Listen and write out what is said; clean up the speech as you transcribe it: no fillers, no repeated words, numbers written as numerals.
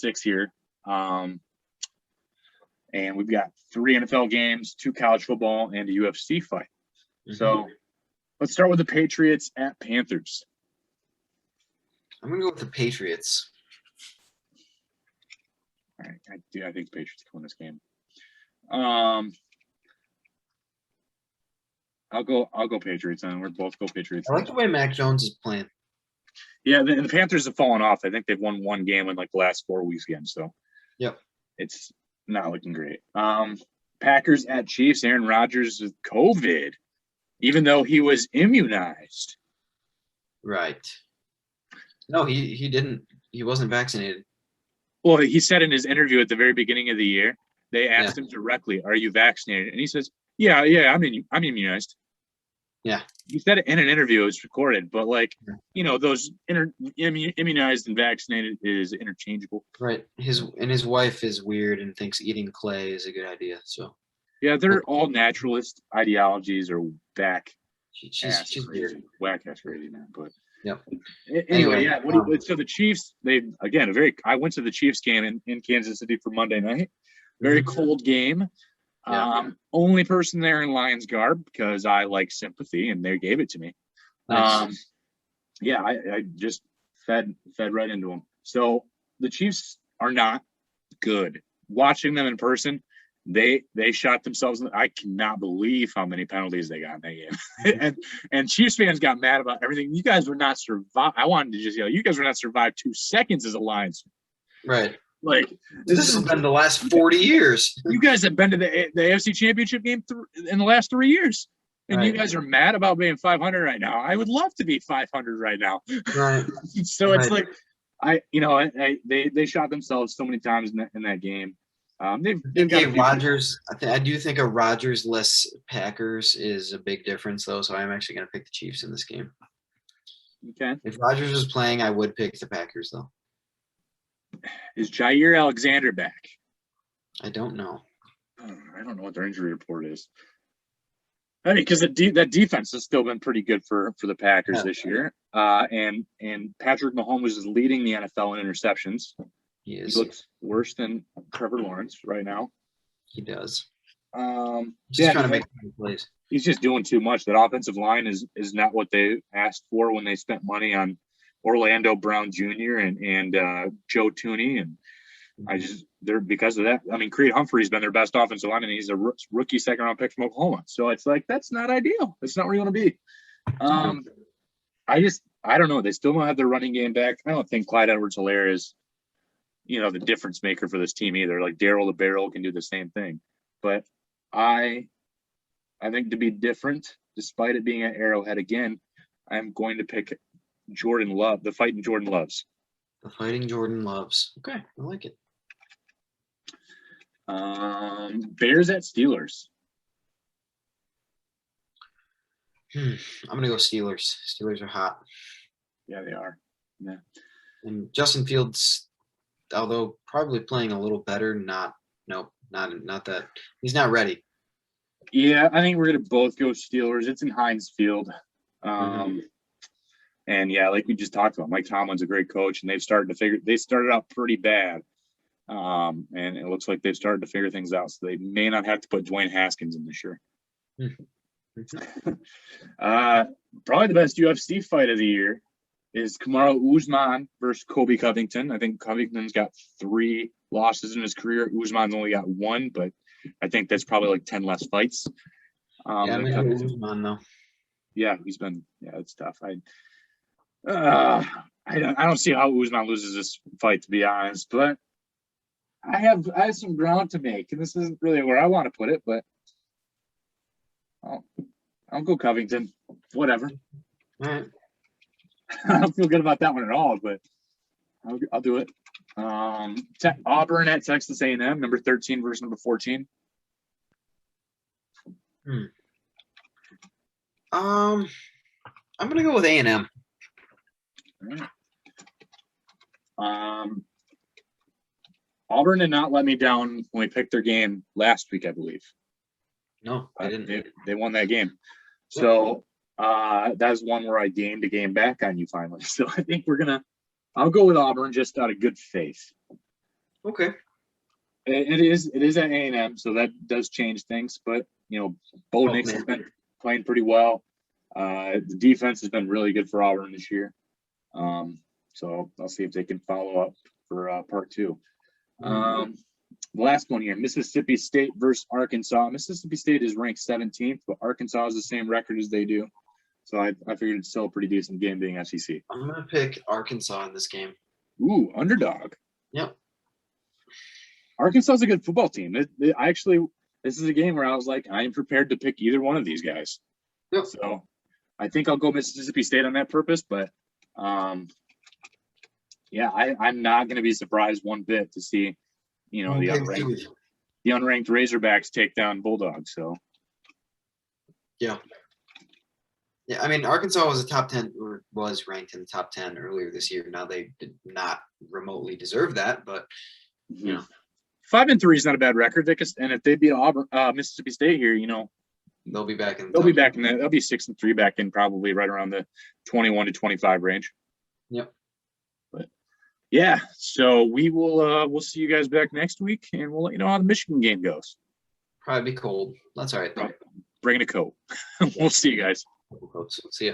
6 here. And we've got 3 NFL games, 2 college football, and a UFC fight. Mm-hmm. So let's start with the Patriots at Panthers. I'm going to go with the Patriots. All right. I think the Patriots can win this game. I'll go Patriots, and we're both go Patriots. I like the way Mac Jones is playing. Yeah, the Panthers have fallen off. I think they've won 1 game in like the last 4 weeks again. So, yep, it's not looking great. Packers at Chiefs. Aaron Rodgers with COVID, even though he was immunized. Right. No, he didn't. He wasn't vaccinated. Well, he said in his interview at the very beginning of the year, they asked him directly, "Are you vaccinated?" And he says, "Yeah, I'm immunized." Yeah. He said it in an interview. It was recorded, but those immunized and vaccinated is interchangeable. Right. His wife is weird and thinks eating clay is a good idea. So. Yeah, they're all naturalist ideologies or back. She's weird. Whack ass crazy, man. But yep. Anyway, yeah. So the Chiefs, I went to the Chiefs game in Kansas City for Monday night. Very cold game. Yeah. Only person there in Lions garb because I like sympathy and they gave it to me. Nice. I just fed right into them. So the Chiefs are not good. Watching them in person, they shot themselves. I cannot believe how many penalties they got in that game. and Chiefs fans got mad about everything. You guys were not survive. I wanted to just yell, you guys were not survive 2 seconds as a Lions. Right. Like this has been the last 40 years. You guys have been to the AFC Championship game in the last 3 years, and you guys are mad about being 500 right now. I would love to be 500 right now. Right. So it's like they shot themselves so many times in that game. They've got Rodgers. I do think a Rodgers-less Packers is a big difference, though. So I'm actually going to pick the Chiefs in this game. Okay. If Rodgers was playing, I would pick the Packers, though. Is Jair Alexander back? I don't know. I don't know what their injury report is. I mean, because that defense has still been pretty good for the Packers this year. And Patrick Mahomes is leading the NFL in interceptions. He is. He looks worse than Trevor Lawrence right now. He does. He's just trying to make plays. He's just doing too much. That offensive line is not what they asked for when they spent money on Orlando Brown Jr. and Joe Tooney, and they're because of that. I mean, Creed Humphrey's been their best offensive lineman. He's a rookie 2nd-round pick from Oklahoma. So it's like that's not ideal. That's not where you want to be. I don't know. They still don't have their running game back. I don't think Clyde Edwards-Helaire is, the difference maker for this team either. Like Darryl the Barrel can do the same thing, but I think to be different, despite it being at Arrowhead again, I'm going to pick Jordan Love, the fighting Jordan Loves. The fighting Jordan Loves. Okay, I like it. Bears at Steelers. I'm gonna go Steelers. Steelers are hot. Yeah, they are. Yeah. And Justin Fields, although probably playing a little better, not that he's not ready. Yeah, I think we're gonna both go Steelers. It's in Heinz Field. And yeah, like we just talked about, Mike Tomlin's a great coach, and they started out pretty bad. And it looks like they've started to figure things out. So they may not have to put Dwayne Haskins in this year. Probably the best UFC fight of the year is Camaro Uzman versus Colby Covington. I think Covington's got 3 losses in his career. Uzman's only got 1, but I think that's probably like 10 less fights. I'm going to Uzman though. Yeah, it's tough. I don't see how Uzman loses this fight, to be honest, but I have some ground to make, and this isn't really where I want to put it, but I'll go Covington. Whatever. All right. I don't feel good about that one at all, but I'll do it. Auburn at Texas A&M, number 13 versus number 14. I'm gonna go with A&M. Auburn did not let me down when we picked their game last week, I believe. No, I didn't. They won that game. So that's one where I gained a game back on you finally. So I think I'll go with Auburn just out of good faith. Okay. It is at A&M, so that does change things. But Bo Nix has been playing pretty well. The defense has been really good for Auburn this year. So I'll see if they can follow up for part 2. The last one here, Mississippi State versus Arkansas. Mississippi State is ranked 17th, but Arkansas has the same record as they do. So I figured it's still a pretty decent game being SEC. I'm going to pick Arkansas in this game. Ooh, underdog. Yep. Arkansas is a good football team. This is a game where I was like, I am prepared to pick either one of these guys. Yep. So I think I'll go Mississippi State on that purpose, but I'm not going to be surprised one bit to see, the unranked Razorbacks take down Bulldogs. So yeah. Yeah, I mean, Arkansas was a top 10 or was ranked in the top 10 earlier this year. Now they did not remotely deserve that, but 5-3 is not a bad record. And if they beat Auburn, Mississippi State here, they'll be back in. They'll be back in that. They'll be 6-3 back in probably right around the 21 to 25 range. Yep. But yeah, so we will we'll see you guys back next week, and we'll let you know how the Michigan game goes. Probably be cold. That's all right though. Bringing a coat. We'll see you guys. See ya.